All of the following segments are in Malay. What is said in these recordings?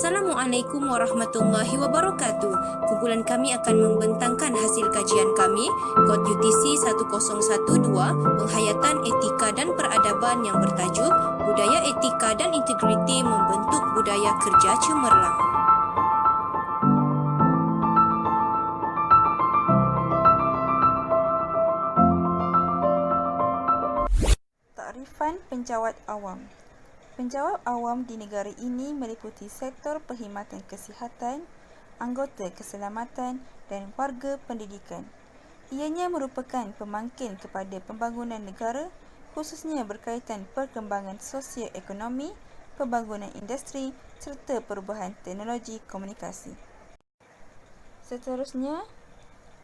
Assalamualaikum warahmatullahi wabarakatuh. Kumpulan kami akan membentangkan hasil kajian kami, kod UTC 1012, penghayatan etika dan peradaban yang bertajuk Budaya Etika dan Integriti Membentuk Budaya Kerja Cemerlang. Takrifan penjawat awam. Penjawat awam di negara ini meliputi sektor perkhidmatan kesihatan, anggota keselamatan dan warga pendidikan. Ianya merupakan pemangkin kepada pembangunan negara, khususnya berkaitan perkembangan sosio-ekonomi, pembangunan industri serta perubahan teknologi komunikasi. Seterusnya,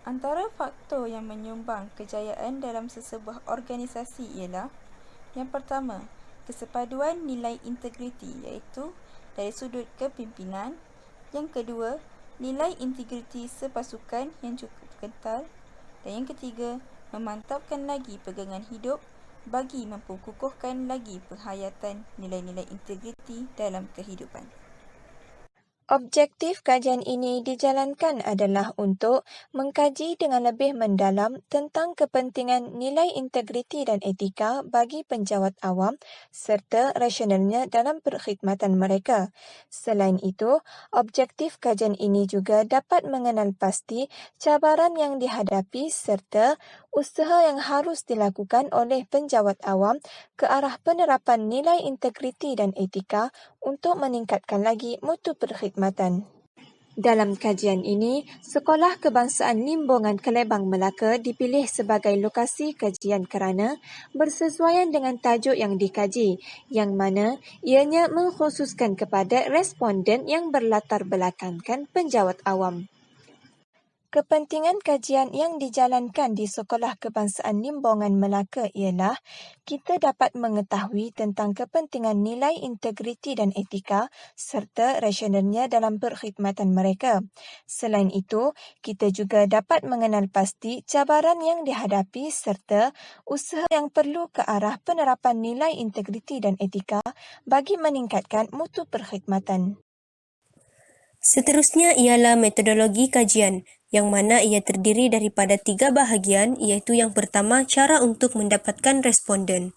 antara faktor yang menyumbang kejayaan dalam sesebuah organisasi ialah: yang pertama, kesepaduan nilai integriti iaitu dari sudut kepimpinan. Yang kedua, nilai integriti sepasukan yang cukup kental. Dan yang ketiga, memantapkan lagi pegangan hidup bagi memperkukuhkan lagi penghayatan nilai-nilai integriti dalam kehidupan. Objektif kajian ini dijalankan adalah untuk mengkaji dengan lebih mendalam tentang kepentingan nilai integriti dan etika bagi penjawat awam serta rasionalnya dalam perkhidmatan mereka. Selain itu, objektif kajian ini juga dapat mengenal pasti cabaran yang dihadapi serta usaha yang harus dilakukan oleh penjawat awam ke arah penerapan nilai integriti dan etika untuk meningkatkan lagi mutu perkhidmatan. Dalam kajian ini, Sekolah Kebangsaan Limbongan Kelebang Melaka dipilih sebagai lokasi kajian kerana bersesuaian dengan tajuk yang dikaji, yang mana ianya mengkhususkan kepada responden yang berlatar belakangkan penjawat awam. Kepentingan kajian yang dijalankan di Sekolah Kebangsaan Limbongan Melaka ialah kita dapat mengetahui tentang kepentingan nilai integriti dan etika serta rasionalnya dalam perkhidmatan mereka. Selain itu, kita juga dapat mengenal pasti cabaran yang dihadapi serta usaha yang perlu ke arah penerapan nilai integriti dan etika bagi meningkatkan mutu perkhidmatan. Seterusnya ialah metodologi kajian, yang mana ia terdiri daripada 3 bahagian, iaitu yang pertama, cara untuk mendapatkan responden.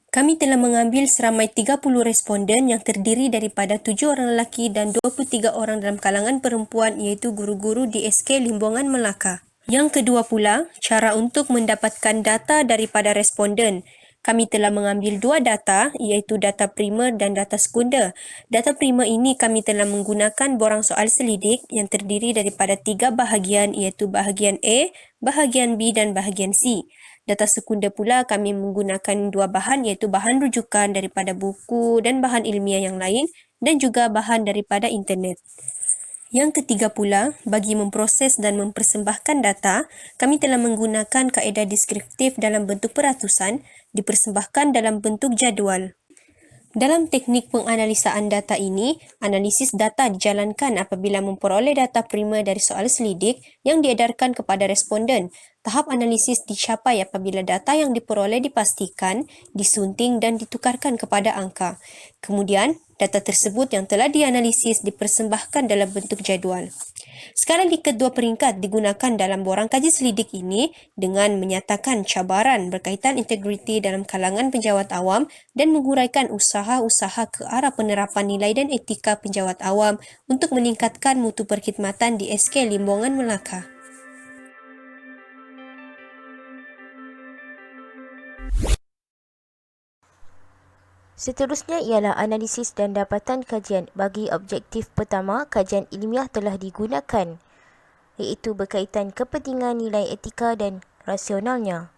Kami telah mengambil seramai 30 responden yang terdiri daripada 7 orang lelaki dan 23 orang dalam kalangan perempuan, iaitu guru-guru di SK Limbongan Melaka. Yang kedua pula, cara untuk mendapatkan data daripada responden. Kami telah mengambil 2 data, iaitu data primer dan data sekunder. Data primer ini kami telah menggunakan borang soal selidik yang terdiri daripada 3 bahagian, iaitu bahagian A, bahagian B dan bahagian C. Data sekunder pula kami menggunakan 2 bahan, iaitu bahan rujukan daripada buku dan bahan ilmiah yang lain dan juga bahan daripada internet. Yang ketiga pula, bagi memproses dan mempersembahkan data, kami telah menggunakan kaedah deskriptif dalam bentuk peratusan, dipersembahkan dalam bentuk jadual. Dalam teknik penganalisaan data ini, analisis data dijalankan apabila memperoleh data primer dari soal selidik yang diedarkan kepada responden. Tahap analisis dicapai apabila data yang diperoleh dipastikan, disunting dan ditukarkan kepada angka. Kemudian, data tersebut yang telah dianalisis dipersembahkan dalam bentuk jadual. Skala Likert 2 peringkat digunakan dalam borang kaji selidik ini dengan menyatakan cabaran berkaitan integriti dalam kalangan penjawat awam dan menguraikan usaha-usaha ke arah penerapan nilai dan etika penjawat awam untuk meningkatkan mutu perkhidmatan di SK Limbongan Melaka. Seterusnya ialah analisis dan dapatan kajian. Bagi objektif pertama, kajian ilmiah telah digunakan, iaitu berkaitan kepentingan nilai etika dan rasionalnya.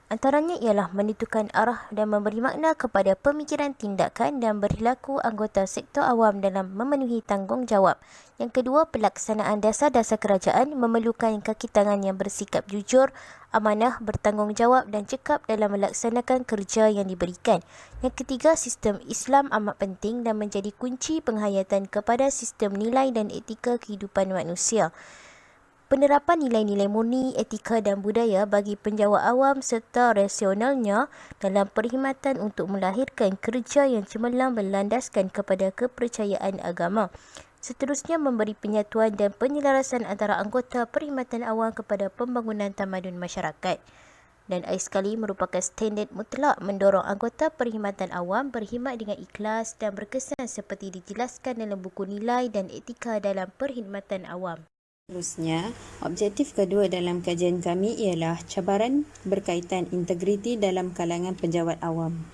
Antaranya ialah menentukan arah dan memberi makna kepada pemikiran tindakan dan berlaku anggota sektor awam dalam memenuhi tanggungjawab. Yang kedua, pelaksanaan dasar-dasar kerajaan memerlukan kaki tangan yang bersikap jujur, amanah, bertanggungjawab dan cekap dalam melaksanakan kerja yang diberikan. Yang ketiga, sistem Islam amat penting dan menjadi kunci penghayatan kepada sistem nilai dan etika kehidupan manusia. penerapan nilai-nilai murni, etika dan budaya bagi penjawat awam serta rasionalnya dalam perkhidmatan untuk melahirkan kerja yang cemerlang berlandaskan kepada kepercayaan agama. Seterusnya, memberi penyatuan dan penyelarasan antara anggota perkhidmatan awam kepada pembangunan tamadun masyarakat. Dan akhir sekali, merupakan standard mutlak mendorong anggota perkhidmatan awam berkhidmat dengan ikhlas dan berkesan seperti dijelaskan dalam buku nilai dan etika dalam perkhidmatan awam. Seterusnya, objektif kedua dalam kajian kami ialah cabaran berkaitan integriti dalam kalangan penjawat awam.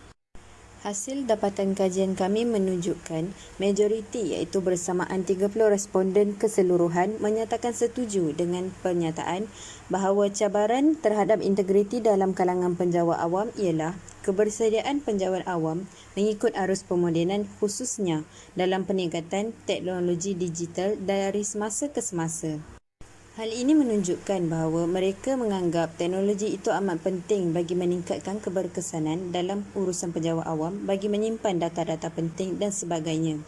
Hasil dapatan kajian kami menunjukkan majoriti iaitu bersamaan 30 responden keseluruhan menyatakan setuju dengan pernyataan bahawa cabaran terhadap integriti dalam kalangan penjawat awam ialah kebersediaan penjawat awam mengikut arus pemodenan khususnya dalam peningkatan teknologi digital dari semasa ke semasa. Hal ini menunjukkan bahawa mereka menganggap teknologi itu amat penting bagi meningkatkan keberkesanan dalam urusan penjawat awam, bagi menyimpan data-data penting dan sebagainya.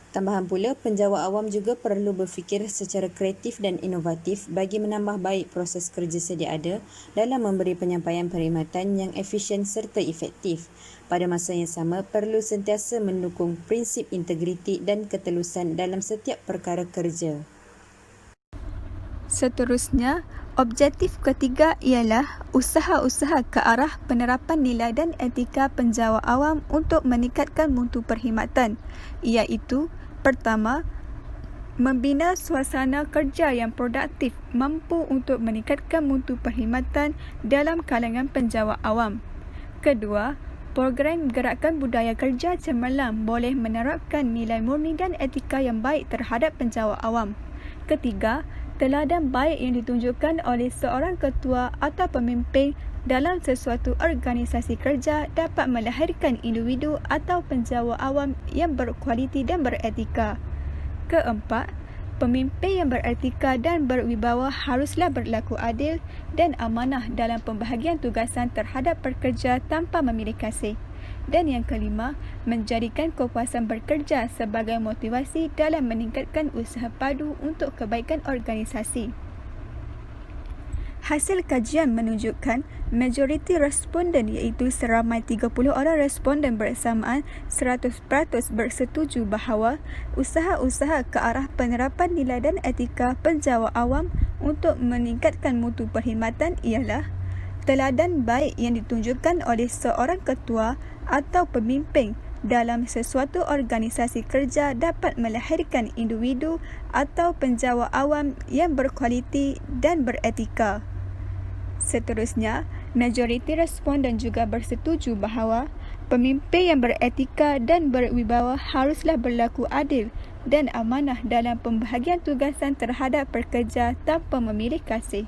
Tambahan pula, penjawat awam juga perlu berfikir secara kreatif dan inovatif bagi menambah baik proses kerja sedia ada dalam memberi penyampaian perkhidmatan yang efisien serta efektif. Pada masa yang sama, perlu sentiasa mendukung prinsip integriti dan ketelusan dalam setiap perkara kerja. Seterusnya, objektif ketiga ialah usaha-usaha ke arah penerapan nilai dan etika penjawat awam untuk meningkatkan mutu perkhidmatan, iaitu pertama, membina suasana kerja yang produktif mampu untuk meningkatkan mutu perkhidmatan dalam kalangan penjawat awam. Kedua, program gerakan budaya kerja cemerlang boleh menerapkan nilai murni dan etika yang baik terhadap penjawat awam. Ketiga, teladan baik yang ditunjukkan oleh seorang ketua atau pemimpin dalam sesuatu organisasi kerja dapat melahirkan individu atau penjawat awam yang berkualiti dan beretika. Keempat, pemimpin yang beretika dan berwibawa haruslah berlaku adil dan amanah dalam pembahagian tugasan terhadap pekerja tanpa memilih kasih. Dan yang kelima, menjadikan kepuasan bekerja sebagai motivasi dalam meningkatkan usaha padu untuk kebaikan organisasi. Hasil kajian menunjukkan majoriti responden iaitu seramai 30 orang responden bersamaan 100% bersetuju bahawa usaha-usaha ke arah penerapan nilai dan etika penjawat awam untuk meningkatkan mutu perkhidmatan ialah teladan baik yang ditunjukkan oleh seorang ketua atau pemimpin dalam sesuatu organisasi kerja dapat melahirkan individu atau penjawat awam yang berkualiti dan beretika. Seterusnya, majoriti responden juga bersetuju bahawa pemimpin yang beretika dan berwibawa haruslah berlaku adil dan amanah dalam pembahagian tugasan terhadap pekerja tanpa memilih kasih.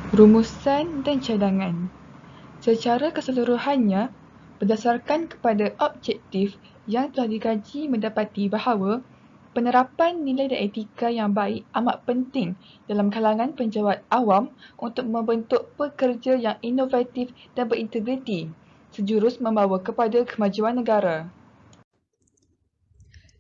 Rumusan dan cadangan. Secara keseluruhannya, berdasarkan kepada objektif yang telah dikaji mendapati bahawa penerapan nilai dan etika yang baik amat penting dalam kalangan penjawat awam untuk membentuk pekerja yang inovatif dan berintegriti, sejurus membawa kepada kemajuan negara.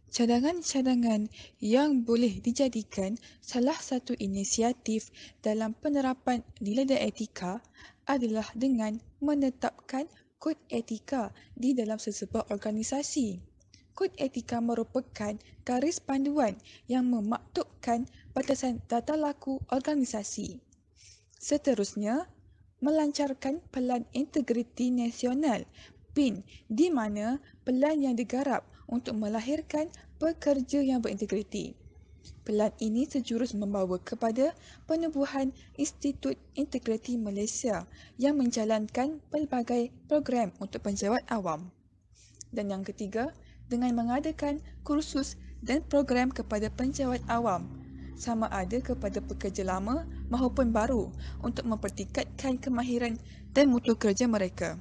Cadangan-cadangan yang boleh dijadikan salah satu inisiatif dalam penerapan nilai dan etika adalah dengan menetapkan kod etika di dalam sesebuah organisasi. Kod etika merupakan garis panduan yang memaktubkan batasan tata laku organisasi. Seterusnya, melancarkan Pelan Integriti Nasional PIN di mana pelan yang digarap untuk melahirkan pekerja yang berintegriti. Pelan ini sejurus membawa kepada penubuhan Institut Integriti Malaysia yang menjalankan pelbagai program untuk penjawat awam. Dan yang ketiga, dengan mengadakan kursus dan program kepada penjawat awam, sama ada kepada pekerja lama maupun baru untuk mempertingkatkan kemahiran dan mutu kerja mereka.